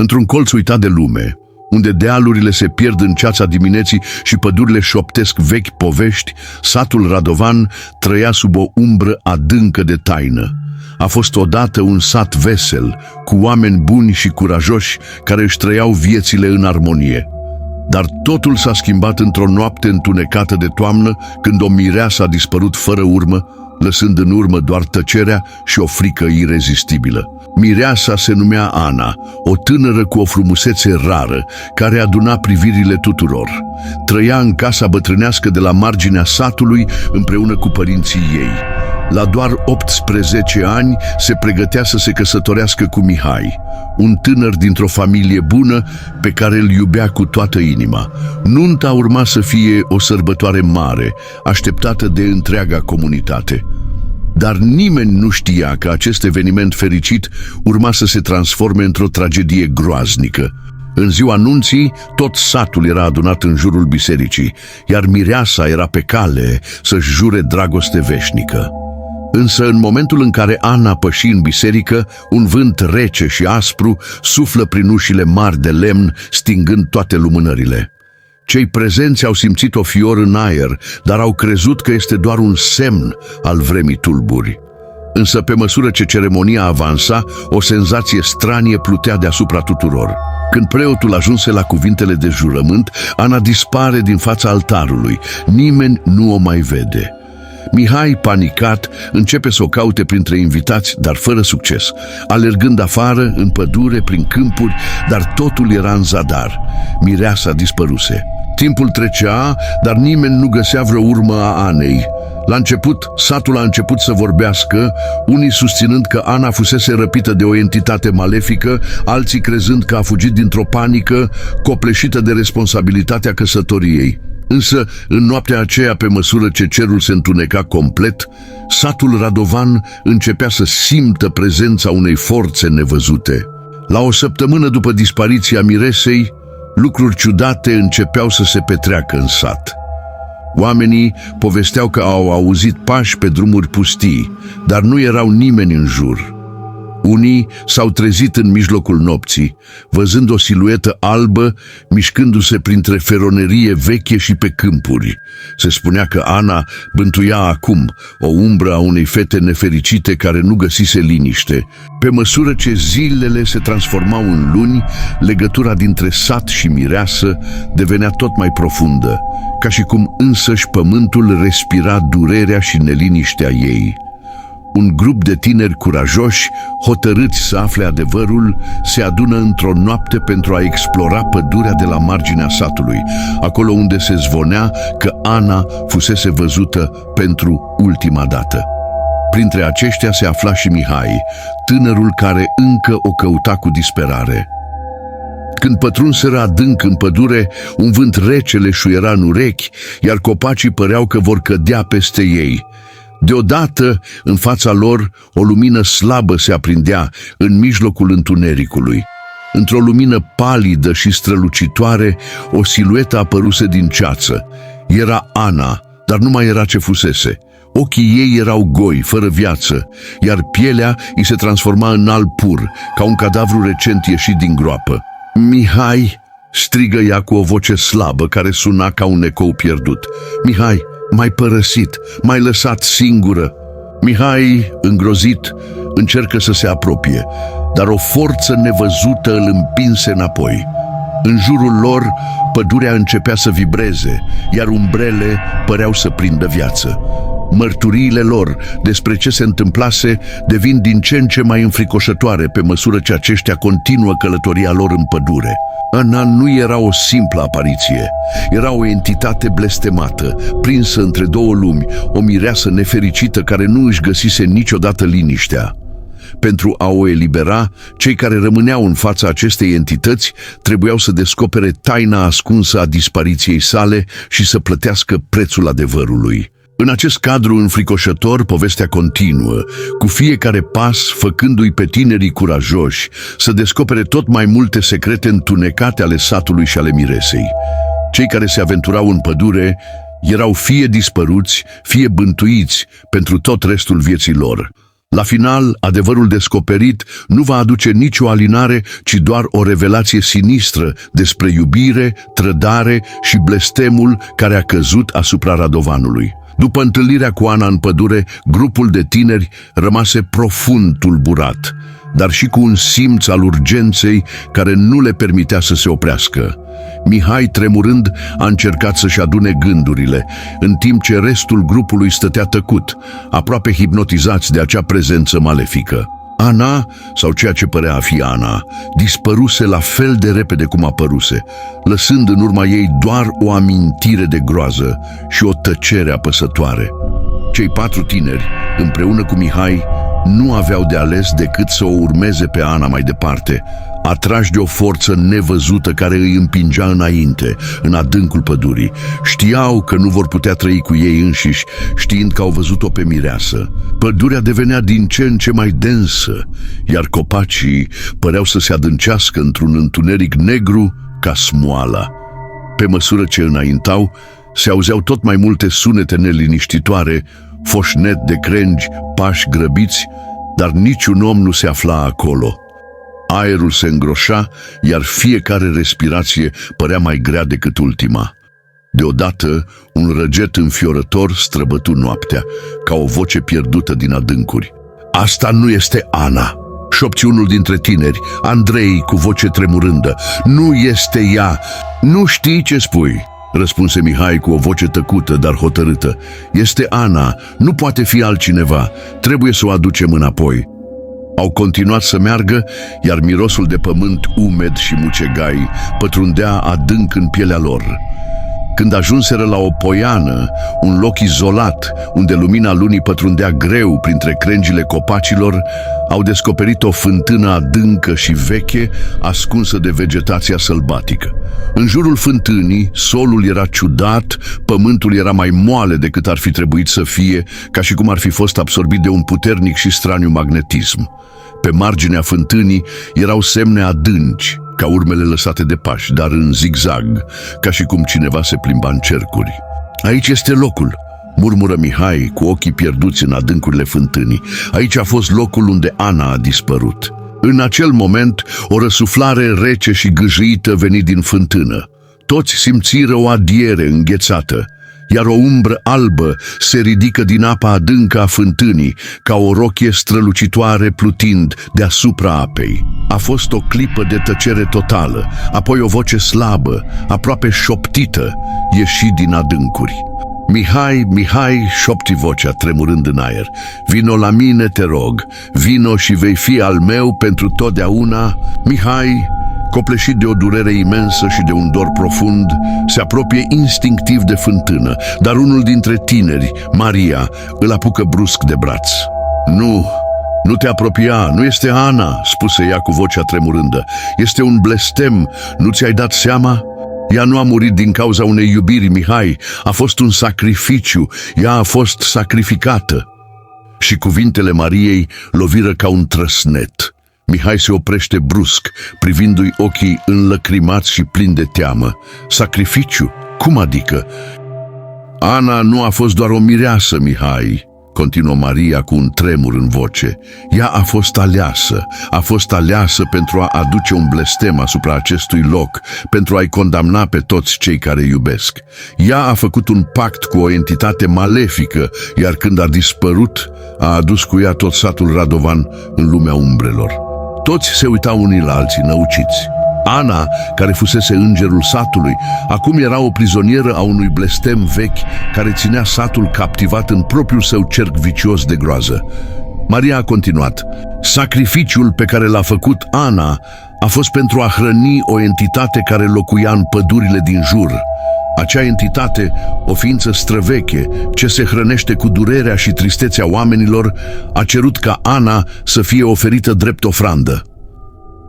Într-un colț uitat de lume, unde dealurile se pierd în ceața dimineții și pădurile șoptesc vechi povești, satul Radovan trăia sub o umbră adâncă de taină. A fost odată un sat vesel, cu oameni buni și curajoși care își trăiau viețile în armonie. Dar totul s-a schimbat într-o noapte întunecată de toamnă, când o mireasă a dispărut fără urmă, lăsând în urmă doar tăcerea și o frică irezistibilă. Mireasa se numea Ana, o tânără cu o frumusețe rară, care aduna privirile tuturor. Trăia în casa bătrânească de la marginea satului împreună cu părinții ei. La doar 18 ani se pregătea să se căsătorească cu Mihai, un tânăr dintr-o familie bună pe care îl iubea cu toată inima. Nunta urma să fie o sărbătoare mare, așteptată de întreaga comunitate. Dar nimeni nu știa că acest eveniment fericit urma să se transforme într-o tragedie groaznică. În ziua nunții, tot satul era adunat în jurul bisericii, iar mireasa era pe cale să-și jure dragoste veșnică. Însă, în momentul în care Ana păși în biserică, un vânt rece și aspru suflă prin ușile mari de lemn, stingând toate lumânările. Cei prezenți au simțit o fior în aer, dar au crezut că este doar un semn al vremii tulburi. Însă, pe măsură ce ceremonia avansa, o senzație stranie plutea deasupra tuturor. Când preotul ajunse la cuvintele de jurământ, Ana dispare din fața altarului. Nimeni nu o mai vede. Mihai, panicat, începe să o caute printre invitați, dar fără succes, alergând afară, în pădure, prin câmpuri, dar totul era în zadar. Mireasa dispăruse. Timpul trecea, dar nimeni nu găsea vreo urmă a Anei. La început, satul a început să vorbească, unii susținând că Ana fusese răpită de o entitate malefică, alții crezând că a fugit dintr-o panică, copleșită de responsabilitatea căsătoriei. Însă, în noaptea aceea, pe măsură ce cerul se întuneca complet, satul Radovan începea să simtă prezența unei forțe nevăzute. La o săptămână după dispariția miresei, lucruri ciudate începeau să se petreacă în sat. Oamenii povesteau că au auzit pași pe drumuri pustii, dar nu erau nimeni în jur. Unii s-au trezit în mijlocul nopții, văzând o siluetă albă mișcându-se printre feronerie veche și pe câmpuri. Se spunea că Ana bântuia acum o umbră a unei fete nefericite care nu găsise liniște. Pe măsură ce zilele se transformau în luni, legătura dintre sat și mireasă devenea tot mai profundă, ca și cum însăși pământul respira durerea și neliniștea ei. Un grup de tineri curajoși, hotărâți să afle adevărul, se adună într-o noapte pentru a explora pădurea de la marginea satului, acolo unde se zvonea că Ana fusese văzută pentru ultima dată. Printre aceștia se afla și Mihai, tânărul care încă o căuta cu disperare. Când pătrunseră adânc în pădure, un vânt rece le șuiera în urechi, iar copacii păreau că vor cădea peste ei. Deodată, în fața lor, o lumină slabă se aprindea în mijlocul întunericului. Într-o lumină palidă și strălucitoare, o siluetă apăruse din ceață. Era Ana, dar nu mai era ce fusese. Ochii ei erau goi, fără viață, iar pielea îi se transforma în alb pur, ca un cadavru recent ieșit din groapă. "Mihai!" strigă ea cu o voce slabă care suna ca un ecou pierdut. "Mihai, m-ai părăsit, m-ai lăsat singură." Mihai, îngrozit, încercă să se apropie, dar o forță nevăzută îl împinse înapoi. În jurul lor, pădurea începea să vibreze, iar umbrele păreau să prindă viață. Mărturiile lor despre ce se întâmplase devin din ce în ce mai înfricoșătoare pe măsură ce aceștia continuă călătoria lor în pădure. Ana nu era o simplă apariție, era o entitate blestemată, prinsă între două lumi, o mireasă nefericită care nu își găsise niciodată liniștea. Pentru a o elibera, cei care rămâneau în fața acestei entități trebuiau să descopere taina ascunsă a dispariției sale și să plătească prețul adevărului. În acest cadru înfricoșător, povestea continuă, cu fiecare pas făcându-i pe tinerii curajoși să descopere tot mai multe secrete întunecate ale satului și ale miresei. Cei care se aventurau în pădure erau fie dispăruți, fie bântuiți pentru tot restul vieții lor. La final, adevărul descoperit nu va aduce nicio alinare, ci doar o revelație sinistră despre iubire, trădare și blestemul care a căzut asupra Radovanului. După întâlnirea cu Ana în pădure, grupul de tineri rămase profund tulburat, dar și cu un simț al urgenței care nu le permitea să se oprească. Mihai, tremurând, a încercat să-și adune gândurile, în timp ce restul grupului stătea tăcut, aproape hipnotizați de acea prezență malefică. Ana, sau ceea ce părea a fi Ana, dispăruse la fel de repede cum apăruse, lăsând în urma ei doar o amintire de groază și o tăcere apăsătoare. Cei 4 tineri, împreună cu Mihai, nu aveau de ales decât să o urmeze pe Ana mai departe, atrași de o forță nevăzută care îi împingea înainte, în adâncul pădurii. Știau că nu vor putea trăi cu ei înșiși, știind că au văzut-o pe mireasă. Pădurea devenea din ce în ce mai densă, iar copacii păreau să se adâncească într-un întuneric negru ca smoala. Pe măsură ce înaintau, se auzeau tot mai multe sunete neliniștitoare, foșnet de crengi, pași grăbiți, dar niciun om nu se afla acolo. Aerul se îngroșa, iar fiecare respirație părea mai grea decât ultima. Deodată, un răget înfiorător străbătu noaptea, ca o voce pierdută din adâncuri. "Asta nu este Ana!" șopti unul dintre tineri, Andrei, cu voce tremurândă. "Nu este ea! Nu știi ce spui!" răspunse Mihai cu o voce tăcută, dar hotărâtă. "Este Ana, nu poate fi altcineva, trebuie să o aducem înapoi." Au continuat să meargă, iar mirosul de pământ umed și mucegai pătrundea adânc în pielea lor. Când ajunseră la o poiană, un loc izolat, unde lumina lunii pătrundea greu printre crengile copacilor, au descoperit o fântână adâncă și veche, ascunsă de vegetația sălbatică. În jurul fântânii, solul era ciudat, pământul era mai moale decât ar fi trebuit să fie, ca și cum ar fi fost absorbit de un puternic și straniu magnetism. Pe marginea fântânii erau semne adânci, ca urmele lăsate de pași, dar în zigzag, ca și cum cineva se plimba în cercuri. "Aici este locul," murmură Mihai, cu ochii pierduți în adâncurile fântânii. "Aici a fost locul unde Ana a dispărut." În acel moment, o răsuflare rece și gâjâită veni din fântână. Toți simțiră o adiere înghețată, iar o umbră albă se ridică din apa adâncă a fântânii, ca o rochie strălucitoare plutind deasupra apei. A fost o clipă de tăcere totală, apoi o voce slabă, aproape șoptită, ieși din adâncuri. "Mihai, Mihai," șopti vocea tremurând în aer, "vino la mine, te rog, vino și vei fi al meu pentru totdeauna." Mihai, copleșit de o durere imensă și de un dor profund, se apropie instinctiv de fântână, dar unul dintre tineri, Maria, îl apucă brusc de braț. Nu te apropia, nu este Ana," spuse ea cu vocea tremurândă. "Este un blestem, nu ți-ai dat seama? Ea nu a murit din cauza unei iubiri, Mihai, a fost un sacrificiu, ea a fost sacrificată." Și cuvintele Mariei loviră ca un trăsnet. Mihai se oprește brusc, privindu-i ochii înlăcrimați și plini de teamă. "Sacrificiu? Cum adică?" "Ana nu a fost doar o mireasă, Mihai," continuă Maria cu un tremur în voce. "Ea a fost aleasă pentru a aduce un blestem asupra acestui loc, pentru a-i condamna pe toți cei care iubesc. Ea a făcut un pact cu o entitate malefică, iar când a dispărut, a adus cu ea tot satul Radovan în lumea umbrelor." Toți se uitau unii la alții, năuciți. Ana, care fusese îngerul satului, acum era o prizonieră a unui blestem vechi care ținea satul captivat în propriul său cerc vicios de groază. Maria a continuat: "Sacrificiul pe care l-a făcut Ana a fost pentru a hrăni o entitate care locuia în pădurile din jur. Acea entitate, o ființă străveche, ce se hrănește cu durerea și tristețea oamenilor, a cerut ca Ana să fie oferită drept ofrandă.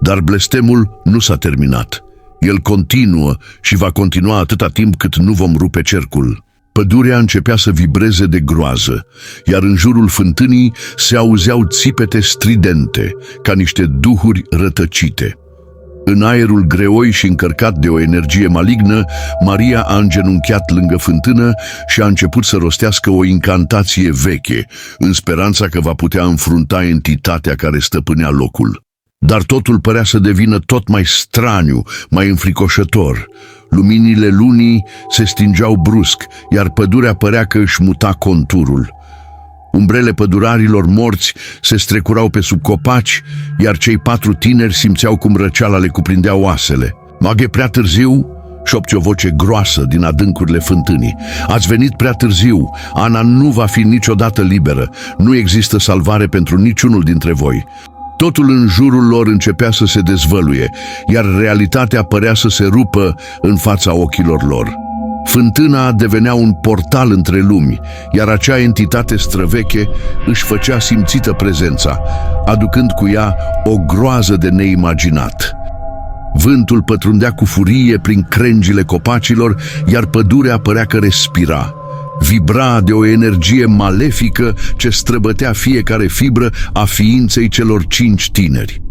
Dar blestemul nu s-a terminat. El continuă și va continua atâta timp cât nu vom rupe cercul." Pădurea începea să vibreze de groază, iar în jurul fântânii se auzeau țipete stridente, ca niște duhuri rătăcite. În aerul greoi și încărcat de o energie malignă, Maria a îngenunchiat lângă fântână și a început să rostească o incantație veche, în speranța că va putea înfrunta entitatea care stăpânea locul. Dar totul părea să devină tot mai straniu, mai înfricoșător. Luminile lunii se stingeau brusc, iar pădurea părea că își muta conturul. Umbrele pădurarilor morți se strecurau pe sub copaci, iar cei 4 tineri simțeau cum răceala le cuprindea oasele. Maghe, prea târziu, șopți o voce groasă din adâncurile fântânii. Ați venit prea târziu, Ana nu va fi niciodată liberă, nu există salvare pentru niciunul dintre voi. Totul în jurul lor începea să se dezvăluie, iar realitatea părea să se rupă în fața ochilor lor. Fântâna devenea un portal între lumi, iar acea entitate străveche își făcea simțită prezența, aducând cu ea o groază de neimaginat. Vântul pătrundea cu furie prin crengile copacilor, iar pădurea părea că respira. Vibra de o energie malefică ce străbătea fiecare fibră a ființei celor 5 tineri.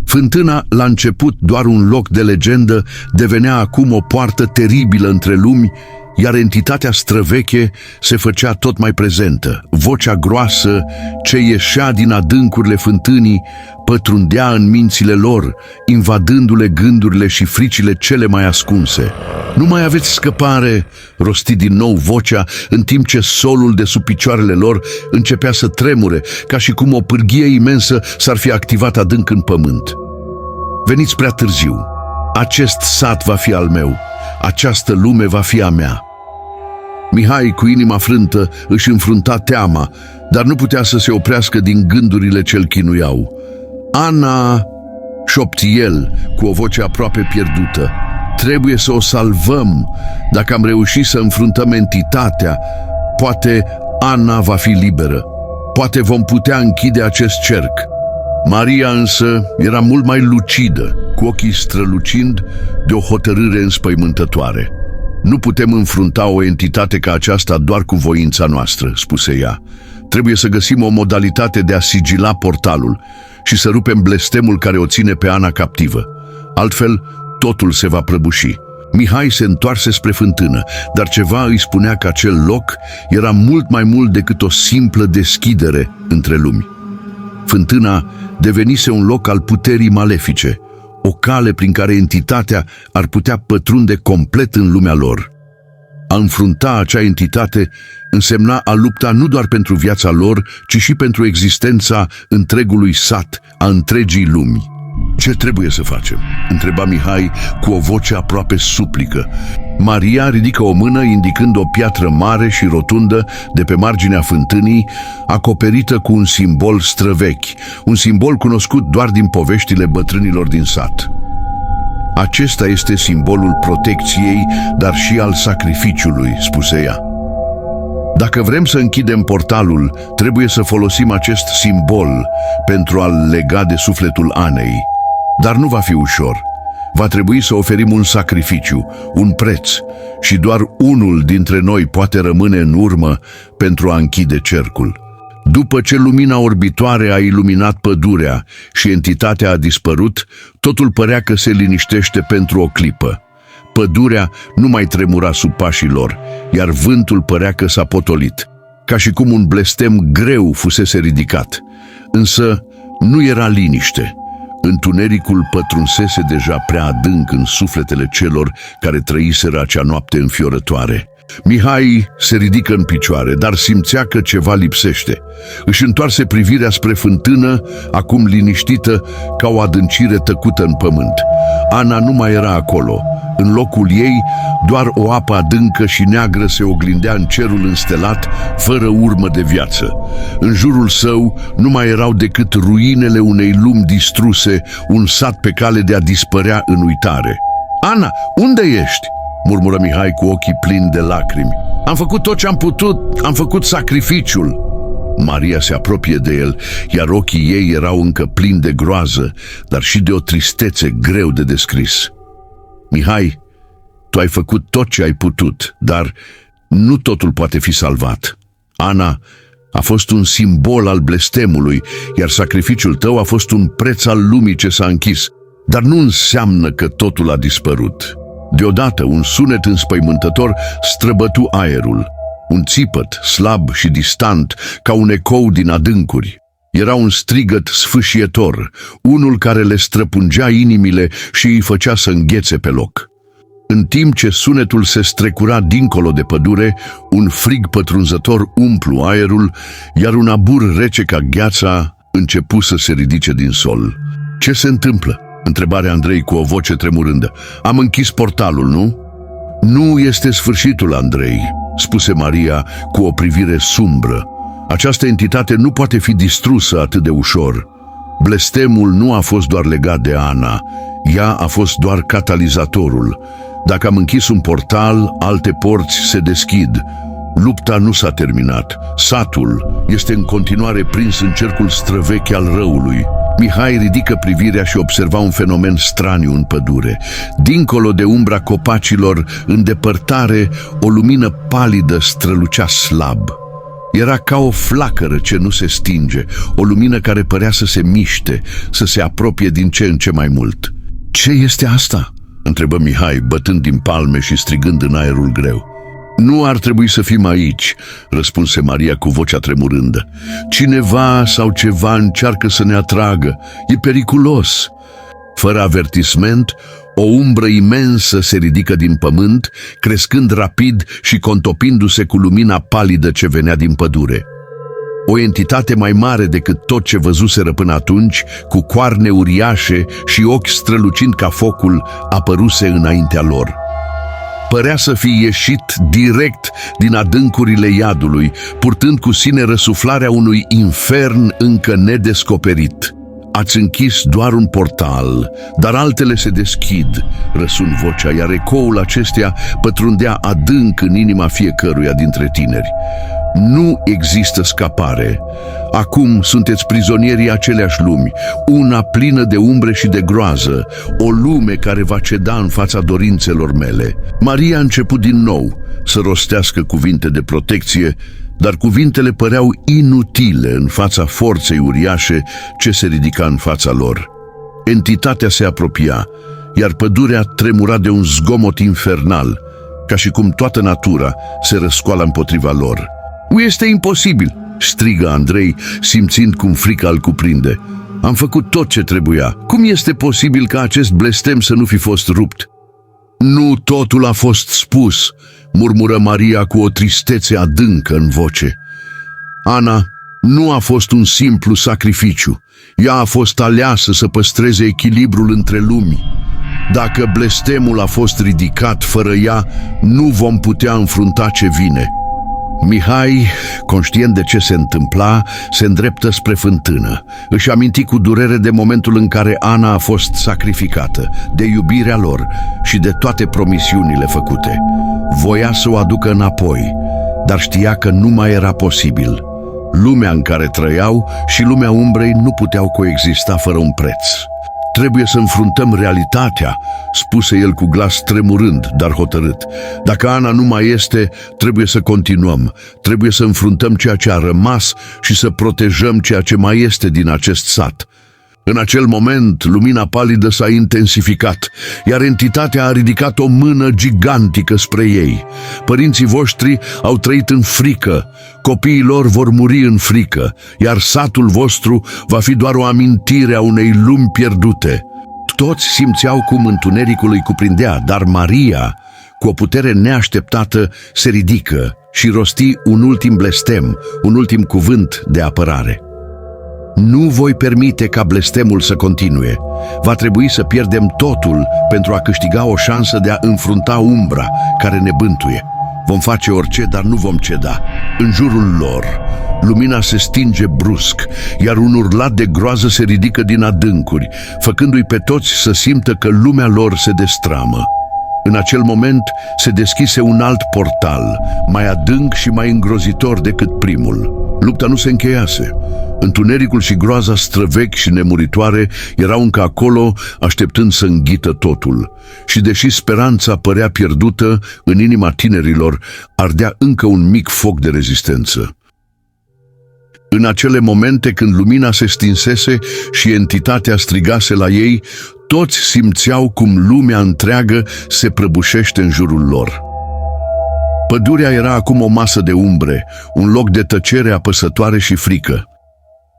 Fântâna, la început doar un loc de legendă, devenea acum o poartă teribilă între lumi, iar entitatea străveche se făcea tot mai prezentă. Vocea groasă ce ieșea din adâncurile fântânii pătrundea în mințile lor, invadându-le gândurile și fricile cele mai ascunse. Nu mai aveți scăpare, rosti din nou vocea, în timp ce solul de sub picioarele lor începea să tremure, ca și cum o pârghie imensă s-ar fi activat adânc în pământ. Veniți prea târziu. Acest sat va fi al meu. Această lume va fi a mea. Mihai, cu inima frântă, își înfrunta teama, dar nu putea să se oprească din gândurile ce-l chinuiau. Ana, șopti el, cu o voce aproape pierdută. Trebuie să o salvăm. Dacă am reușit să înfruntăm entitatea, poate Ana va fi liberă. Poate vom putea închide acest cerc. Maria însă era mult mai lucidă, cu ochii strălucind de o hotărâre înspăimântătoare. Nu putem înfrunta o entitate ca aceasta doar cu voința noastră, spuse ea. Trebuie să găsim o modalitate de a sigila portalul și să rupem blestemul care o ține pe Ana captivă. Altfel, totul se va prăbuși. Mihai se întoarse spre fântână, dar ceva îi spunea că acel loc era mult mai mult decât o simplă deschidere între lumi. Fântâna devenise un loc al puterii malefice, o cale prin care entitatea ar putea pătrunde complet în lumea lor. A înfrunta acea entitate însemna a lupta nu doar pentru viața lor, ci și pentru existența întregului sat, a întregii lumi. Ce trebuie să facem? Întreba Mihai cu o voce aproape suplică. Maria ridică o mână indicând o piatră mare și rotundă de pe marginea fântânii, acoperită cu un simbol străvechi, un simbol cunoscut doar din poveștile bătrânilor din sat. Acesta este simbolul protecției, dar și al sacrificiului, spuse ea. Dacă vrem să închidem portalul, trebuie să folosim acest simbol pentru a-l lega de sufletul Anei. Dar nu va fi ușor. Va trebui să oferim un sacrificiu, un preț, și doar unul dintre noi poate rămâne în urmă pentru a închide cercul. După ce lumina orbitoare a iluminat pădurea și entitatea a dispărut, totul părea că se liniștește pentru o clipă. Pădurea nu mai tremura sub pașii lor, iar vântul părea că s-a potolit, ca și cum un blestem greu fusese ridicat. Însă nu era liniște. Întunericul pătrunsese deja prea adânc în sufletele celor care trăiseră acea noapte înfiorătoare. Mihai se ridică în picioare, dar simțea că ceva lipsește. Își întoarse privirea spre fântână, acum liniștită ca o adâncire tăcută în pământ. Ana nu mai era acolo. În locul ei, doar o apă adâncă și neagră se oglindea în cerul înstelat, fără urmă de viață. În jurul său nu mai erau decât ruinele unei lumi distruse, un sat pe cale de a dispărea în uitare. Ana, unde ești?" murmură Mihai cu ochii plini de lacrimi. Am făcut tot ce am putut, am făcut sacrificiul." Maria se apropie de el, iar ochii ei erau încă plini de groază, dar și de o tristețe greu de descris. Mihai, tu ai făcut tot ce ai putut, dar nu totul poate fi salvat. Ana a fost un simbol al blestemului, iar sacrificiul tău a fost un preț al lumii ce s-a închis. Dar nu înseamnă că totul a dispărut. Deodată, un sunet înspăimântător străbătu aerul. Un țipăt, slab și distant, ca un ecou din adâncuri. Era un strigăt sfâșietor, unul care le străpungea inimile și îi făcea să înghețe pe loc. În timp ce sunetul se strecura dincolo de pădure, un frig pătrunzător umplu aerul, iar un abur rece ca gheața începu să se ridice din sol. "Ce se întâmplă?" întrebarea Andrei cu o voce tremurândă. "Am închis portalul, nu?" "Nu este sfârșitul, Andrei," spuse Maria cu o privire sumbră. "Această entitate nu poate fi distrusă atât de ușor. Blestemul nu a fost doar legat de Ana, ea a fost doar catalizatorul. Dacă am închis un portal, alte porți se deschid. Lupta nu s-a terminat. Satul este în continuare prins în cercul străvechi al răului." Mihai ridică privirea și observa un fenomen straniu în pădure. Dincolo de umbra copacilor, în depărtare, o lumină palidă strălucea slab. Era ca o flacără ce nu se stinge, o lumină care părea să se miște, să se apropie din ce în ce mai mult. "Ce este asta?" întrebă Mihai, bătând din palme și strigând în aerul greu. "Nu ar trebui să fim aici," răspunse Maria cu vocea tremurândă. "Cineva sau ceva încearcă să ne atragă. E periculos." Fără avertisment, o umbră imensă se ridică din pământ, crescând rapid și contopindu-se cu lumina palidă ce venea din pădure. O entitate mai mare decât tot ce văzuseră până atunci, cu coarne uriașe și ochi strălucind ca focul, apăruse înaintea lor. Părea să fi ieșit direct din adâncurile iadului, purtând cu sine răsuflarea unui infern încă nedescoperit. "Ați închis doar un portal, dar altele se deschid," răsun vocea, iar ecoul acesteia pătrundea adânc în inima fiecăruia dintre tineri. "Nu există scapare. Acum sunteți prizonierii aceleași lumi, una plină de umbre și de groază, o lume care va ceda în fața dorințelor mele." Maria a început din nou să rostească cuvinte de protecție, dar cuvintele păreau inutile în fața forței uriașe ce se ridica în fața lor. Entitatea se apropia, iar pădurea tremura de un zgomot infernal, ca și cum toată natura se răscoală împotriva lor. "Este imposibil!" strigă Andrei, simțind cum frica îl cuprinde. "Am făcut tot ce trebuia. Cum este posibil ca acest blestem să nu fi fost rupt?" "Nu totul a fost spus," murmură Maria cu o tristețe adâncă în voce. "Ana nu a fost un simplu sacrificiu. Ea a fost aleasă să păstreze echilibrul între lumi. Dacă blestemul a fost ridicat fără ea, nu vom putea înfrunta ce vine." Mihai, conștient de ce se întâmpla, se îndreptă spre fântână. Își aminti cu durere de momentul în care Ana a fost sacrificată, de iubirea lor și de toate promisiunile făcute. Voia să o aducă înapoi, dar știa că nu mai era posibil. Lumea în care trăiau și lumea umbrei nu puteau coexista fără un preț. "Trebuie să înfruntăm realitatea," spuse el cu glas tremurând, dar hotărât. "Dacă Ana nu mai este, trebuie să continuăm. Trebuie să înfruntăm ceea ce a rămas și să protejăm ceea ce mai este din acest sat." În acel moment, lumina palidă s-a intensificat, iar entitatea a ridicat o mână gigantică spre ei. "Părinții voștri au trăit în frică, copiii lor vor muri în frică, iar satul vostru va fi doar o amintire a unei lumi pierdute." Toți simțeau cum întunericul îi cuprindea, dar Maria, cu o putere neașteptată, se ridică și rosti un ultim blestem, un ultim cuvânt de apărare. "Nu voi permite ca blestemul să continue. Va trebui să pierdem totul pentru a câștiga o șansă de a înfrunta umbra care ne bântuie. Vom face orice, dar nu vom ceda." În jurul lor, lumina se stinge brusc, iar un urlat de groază se ridică din adâncuri, făcându-i pe toți să simtă că lumea lor se destramă. În acel moment se deschise un alt portal, mai adânc și mai îngrozitor decât primul. Lupta nu se încheiase. Întunericul și groaza străvechi și nemuritoare erau încă acolo, așteptând să înghită totul. Și deși speranța părea pierdută, în inima tinerilor ardea încă un mic foc de rezistență. În acele momente când lumina se stinsese și entitatea strigase la ei, Toți simțeau cum lumea întreagă se prăbușește în jurul lor. Pădurea era acum o masă de umbre, un loc de tăcere apăsătoare și frică.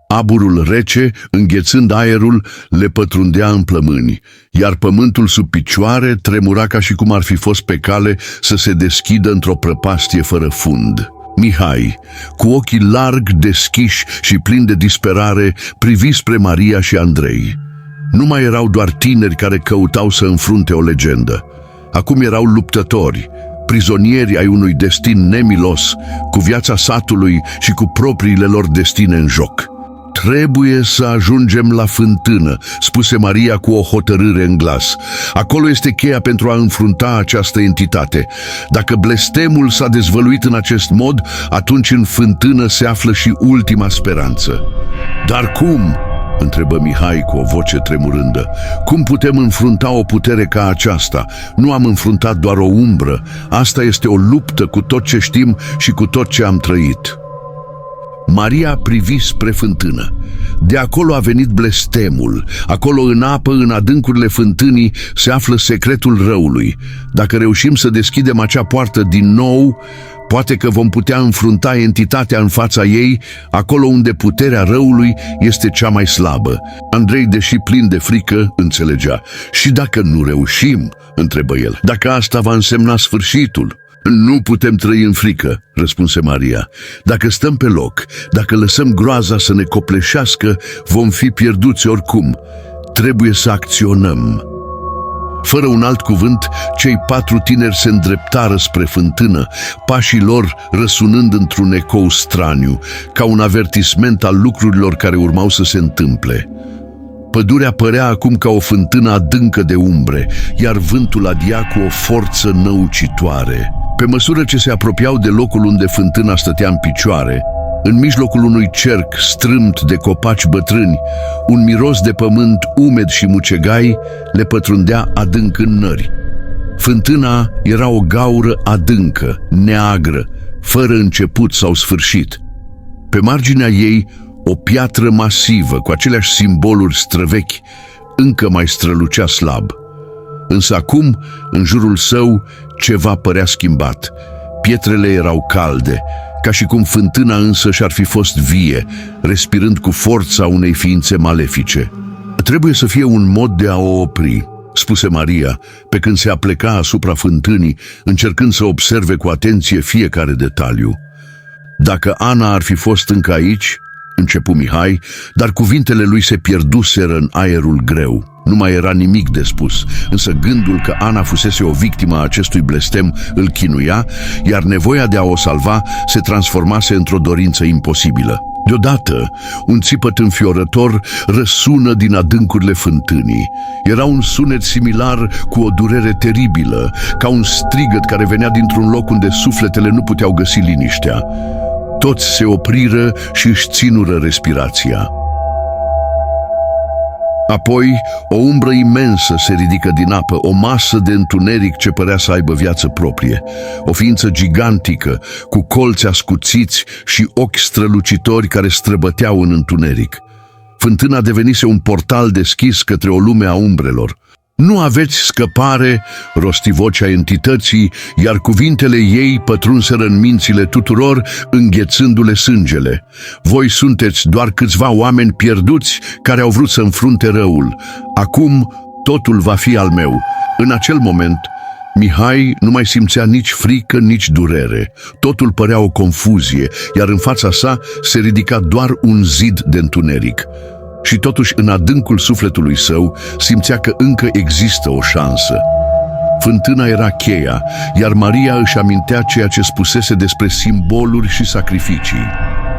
Aburul rece, înghețând aerul, le pătrundea în plămâni, iar pământul sub picioare tremura ca și cum ar fi fost pe cale să se deschidă într-o prăpastie fără fund. Mihai, cu ochii larg deschiși și plini de disperare, privi spre Maria și Andrei. Nu mai erau doar tineri care căutau să înfrunte o legendă. Acum erau luptători, prizonieri ai unui destin nemilos, cu viața satului și cu propriile lor destine în joc. Trebuie să ajungem la fântână, spuse Maria cu o hotărâre în glas. Acolo este cheia pentru a înfrunta această entitate. Dacă blestemul s-a dezvăluit în acest mod, atunci în fântână se află și ultima speranță. Dar cum? Întrebă Mihai cu o voce tremurândă. Cum putem înfrunta o putere ca aceasta? Nu am înfruntat doar o umbră. Asta este o luptă cu tot ce știm și cu tot ce am trăit. Maria privi spre fântână. De acolo a venit blestemul. Acolo în apă, în adâncurile fântânii, se află secretul răului. Dacă reușim să deschidem acea poartă din nou, poate că vom putea înfrunta entitatea în fața ei, acolo unde puterea răului este cea mai slabă. Andrei, deși plin de frică, înțelegea. Și dacă nu reușim? Întrebă el. Dacă asta va însemna sfârșitul? Nu putem trăi în frică, răspunse Maria. Dacă stăm pe loc, dacă lăsăm groaza să ne copleșească, vom fi pierduți oricum. Trebuie să acționăm. Fără un alt cuvânt, cei 4 tineri se îndreptară spre fântână, pașii lor răsunând într-un ecou straniu, ca un avertisment al lucrurilor care urmau să se întâmple. Pădurea părea acum ca o fântână adâncă de umbre, iar vântul adia cu o forță năucitoare. Pe măsură ce se apropiau de locul unde fântâna stătea în picioare, în mijlocul unui cerc strâmt de copaci bătrâni, un miros de pământ umed și mucegai le pătrundea adânc în nări. Fântâna era o gaură adâncă, neagră, fără început sau sfârșit. Pe marginea ei, o piatră masivă cu aceleași simboluri străvechi încă mai strălucea slab. Însă acum, în jurul său, ceva părea schimbat. Pietrele erau calde, ca și cum fântâna însă și-ar fi fost vie, respirând cu forța unei ființe malefice. Trebuie să fie un mod de a o opri, spuse Maria, pe când se apleca asupra fântânii, încercând să observe cu atenție fiecare detaliu. Dacă Ana ar fi fost încă aici, începu Mihai, dar cuvintele lui se pierduseră în aerul greu. Nu mai era nimic de spus, însă gândul că Ana fusese o victimă a acestui blestem îl chinuia, iar nevoia de a o salva se transformase într-o dorință imposibilă. Deodată, un țipăt înfiorător răsună din adâncurile fântânii. Era un sunet similar cu o durere teribilă, ca un strigăt care venea dintr-un loc unde sufletele nu puteau găsi liniștea. Toți se opriră și își ținură respirația. Apoi, o umbră imensă se ridică din apă, o masă de întuneric ce părea să aibă viață proprie. O ființă gigantică, cu colți ascuțiți și ochi strălucitori care străbăteau în întuneric. Fântâna devenise un portal deschis către o lume a umbrelor. Nu aveți scăpare, rosti vocea entității, iar cuvintele ei pătrunseră în mințile tuturor, înghețându-le sângele. Voi sunteți doar câțiva oameni pierduți care au vrut să înfrunte răul. Acum totul va fi al meu. În acel moment, Mihai nu mai simțea nici frică, nici durere. Totul părea o confuzie, iar în fața sa se ridica doar un zid de întuneric. Și totuși, în adâncul sufletului său, simțea că încă există o șansă. Fântâna era cheia, iar Maria își amintea ceea ce spusese despre simboluri și sacrificii.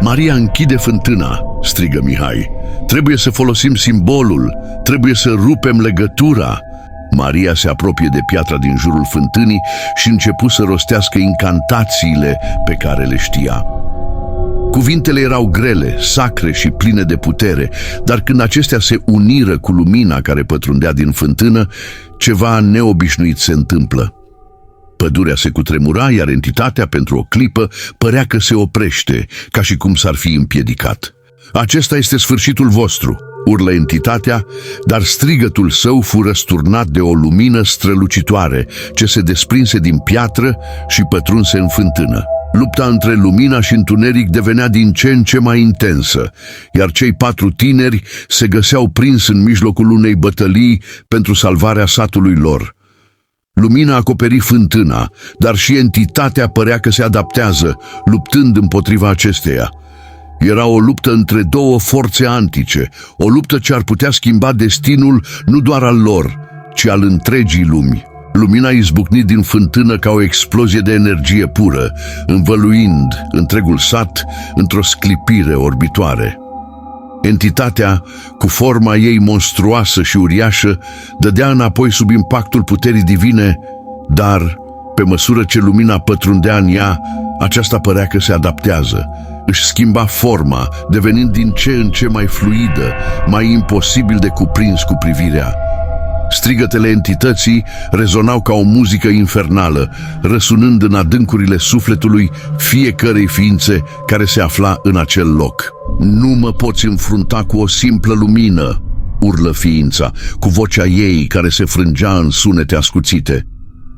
Maria, închide fântâna, strigă Mihai. Trebuie să folosim simbolul, trebuie să rupem legătura. Maria se apropie de piatra din jurul fântânii și începu să rostească incantațiile pe care le știa. Cuvintele erau grele, sacre și pline de putere, dar când acestea se uniră cu lumina care pătrundea din fântână, ceva neobișnuit se întâmplă. Pădurea se cutremura, iar entitatea, pentru o clipă, părea că se oprește, ca și cum s-ar fi împiedicat. Acesta este sfârșitul vostru, urlă entitatea, dar strigătul său fu răsturnat de o lumină strălucitoare ce se desprinse din piatră și pătrunse în fântână. Lupta între lumina și întuneric devenea din ce în ce mai intensă, iar cei 4 tineri se găseau prins în mijlocul unei bătălii pentru salvarea satului lor. Lumina acoperi fântâna, dar și entitatea părea că se adaptează, luptând împotriva acesteia. Era o luptă între 2 forțe antice, o luptă ce ar putea schimba destinul nu doar al lor, ci al întregii lumi. Lumina izbucni din fântână ca o explozie de energie pură, învăluind întregul sat într-o sclipire orbitoare. Entitatea, cu forma ei monstruoasă și uriașă, dădea înapoi sub impactul puterii divine, dar, pe măsură ce lumina pătrundea în ea, aceasta părea că se adaptează. Își schimba forma, devenind din ce în ce mai fluidă, mai imposibil de cuprins cu privirea. Strigătele entității rezonau ca o muzică infernală, răsunând în adâncurile sufletului fiecărei ființe care se afla în acel loc. "Nu mă poți înfrunta cu o simplă lumină!" urlă ființa, cu vocea ei care se frângea în sunete ascuțite.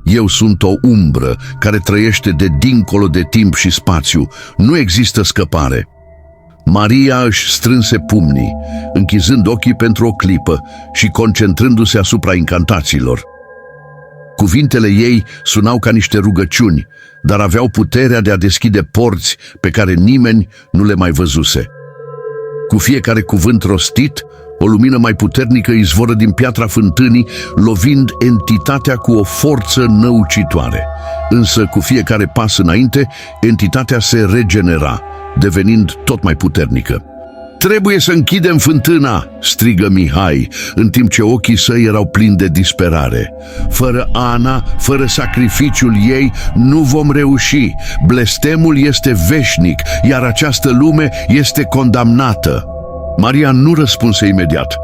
"Eu sunt o umbră care trăiește de dincolo de timp și spațiu. Nu există scăpare." Maria își strânse pumnii, închizând ochii pentru o clipă și concentrându-se asupra incantațiilor. Cuvintele ei sunau ca niște rugăciuni, dar aveau puterea de a deschide porți pe care nimeni nu le mai văzuse. Cu fiecare cuvânt rostit, o lumină mai puternică izvoră din piatra fântânii, lovind entitatea cu o forță năucitoare. Însă, cu fiecare pas înainte, entitatea se regenera, devenind tot mai puternică. "Trebuie să închidem fântâna!" strigă Mihai, în timp ce ochii săi erau plini de disperare. "Fără Ana, fără sacrificiul ei, nu vom reuși. Blestemul este veșnic, iar această lume este condamnată." Maria nu răspunse imediat,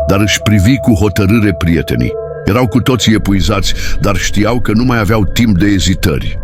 dar își privi cu hotărâre prietenii. Erau cu toții epuizați, dar știau că nu mai aveau timp de ezitări.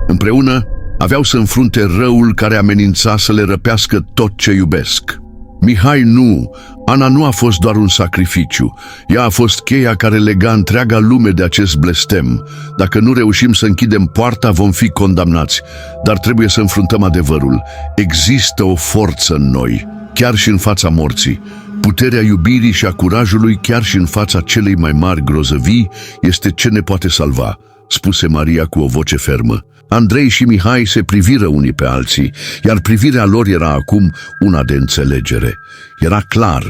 Împreună aveau să înfrunte răul care amenința să le răpească tot ce iubesc. Mihai nu, Ana nu a fost doar un sacrificiu. Ea a fost cheia care lega întreaga lume de acest blestem. Dacă nu reușim să închidem poarta, vom fi condamnați. Dar trebuie să înfruntăm adevărul. Există o forță în noi, chiar și în fața morții. Puterea iubirii și a curajului, chiar și în fața celei mai mari grozăvii, este ce ne poate salva, spuse Maria cu o voce fermă. Andrei și Mihai se priviră unii pe alții, iar privirea lor era acum una de înțelegere. Era clar,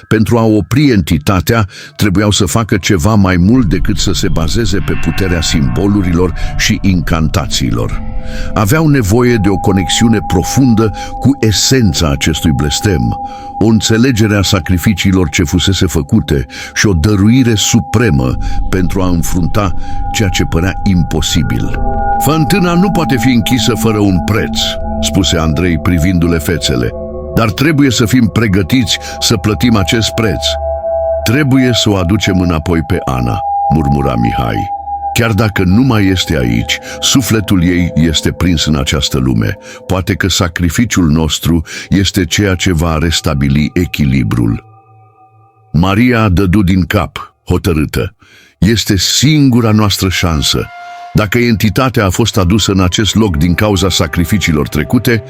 pentru a opri entitatea, trebuiau să facă ceva mai mult decât să se bazeze pe puterea simbolurilor și incantațiilor. Aveau nevoie de o conexiune profundă cu esența acestui blestem, o înțelegere a sacrificiilor ce fusese făcute și o dăruire supremă pentru a înfrunta ceea ce părea imposibil. "Fântâna nu poate fi închisă fără un preț," spuse Andrei privindu-le fețele, "dar trebuie să fim pregătiți să plătim acest preț." "Trebuie să o aducem înapoi pe Ana," murmura Mihai. "Chiar dacă nu mai este aici, sufletul ei este prins în această lume. Poate că sacrificiul nostru este ceea ce va restabili echilibrul." Maria dădu din cap, hotărâtă. "Este singura noastră șansă. Dacă entitatea a fost adusă în acest loc din cauza sacrificiilor trecute,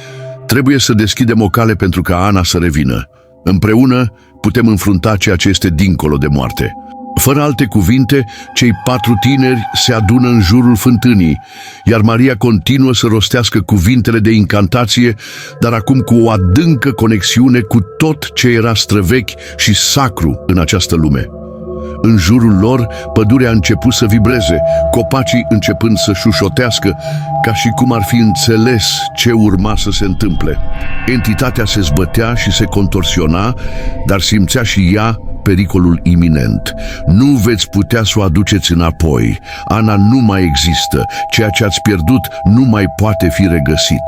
trebuie să deschidem o cale pentru ca Ana să revină. Împreună putem înfrunta ceea ce este dincolo de moarte." Fără alte cuvinte, cei 4 tineri se adună în jurul fântânii, iar Maria continuă să rostească cuvintele de incantație, dar acum cu o adâncă conexiune cu tot ce era străvechi și sacru în această lume. În jurul lor, pădurea a început să vibreze, copacii începând să șușotească, ca și cum ar fi înțeles ce urma să se întâmple. Entitatea se zbătea și se contorsiona, dar simțea și ea pericolul iminent. "Nu veți putea să o aduceți înapoi. Ana nu mai există. Ceea ce ați pierdut nu mai poate fi regăsit."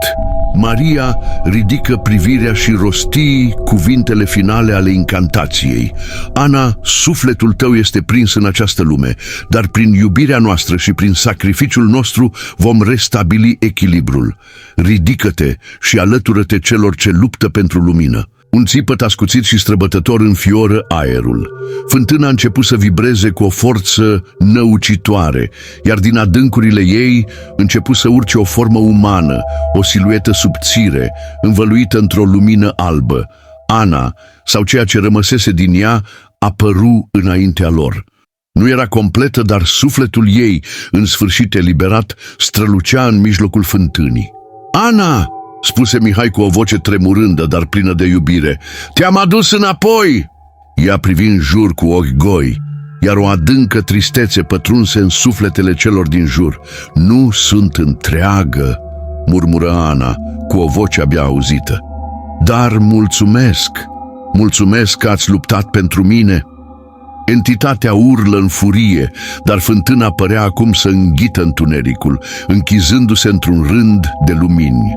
Maria ridică privirea și rosti cuvintele finale ale incantației. "Ana, sufletul tău este prins în această lume, dar prin iubirea noastră și prin sacrificiul nostru vom restabili echilibrul. Ridică-te și alătură-te celor ce luptă pentru lumină." Un țipăt ascuțit și străbătător înfioră aerul. Fântâna a început să vibreze cu o forță năucitoare, iar din adâncurile ei început să urce o formă umană, o siluetă subțire, învăluită într-o lumină albă. Ana, sau ceea ce rămăsese din ea, apăru înaintea lor. Nu era completă, dar sufletul ei, în sfârșit eliberat, strălucea în mijlocul fântânii. Ana! Spuse Mihai cu o voce tremurândă, dar plină de iubire. Te-am adus înapoi! Ea privi în jur cu ochi goi, iar o adâncă tristețe pătrunse în sufletele celor din jur. Nu sunt întreagă, murmură Ana, cu o voce abia auzită. Dar mulțumesc, mulțumesc că ați luptat pentru mine. Entitatea urlă în furie, dar fântâna părea acum să înghită întunericul, închizându-se într-un rând de lumini.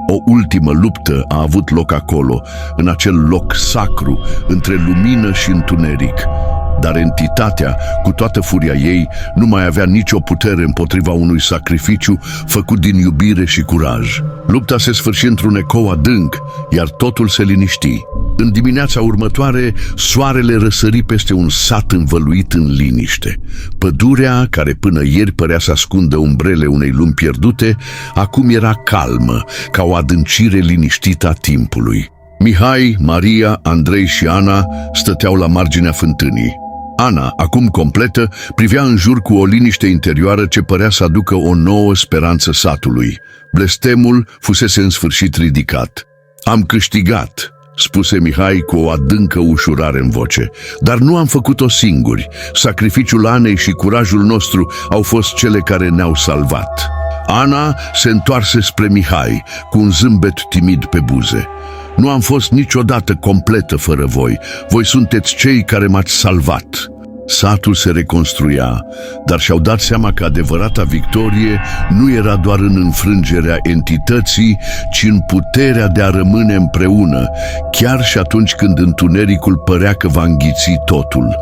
O ultimă luptă a avut loc acolo, în acel loc sacru, între lumină și întuneric. Dar entitatea, cu toată furia ei, nu mai avea nicio putere împotriva unui sacrificiu făcut din iubire și curaj. Lupta se sfârși într-un ecou adânc, iar totul se liniști. În dimineața următoare, soarele răsări peste un sat învăluit în liniște. Pădurea, care până ieri părea să ascundă umbrele unei lumi pierdute, acum era calmă, ca o adâncire liniștită a timpului. Mihai, Maria, Andrei și Ana stăteau la marginea fântânii. Ana, acum completă, privea în jur cu o liniște interioară ce părea să aducă o nouă speranță satului. Blestemul fusese în sfârșit ridicat. Am câștigat, spuse Mihai cu o adâncă ușurare în voce. Dar nu am făcut-o singuri. Sacrificiul Anei și curajul nostru au fost cele care ne-au salvat. Ana se întoarse spre Mihai, cu un zâmbet timid pe buze. Nu am fost niciodată completă fără voi. Voi sunteți cei care m-ați salvat. Satul se reconstruia, dar și-au dat seama că adevărata victorie nu era doar în înfrângerea entității, ci în puterea de a rămâne împreună, chiar și atunci când întunericul părea că va înghiți totul.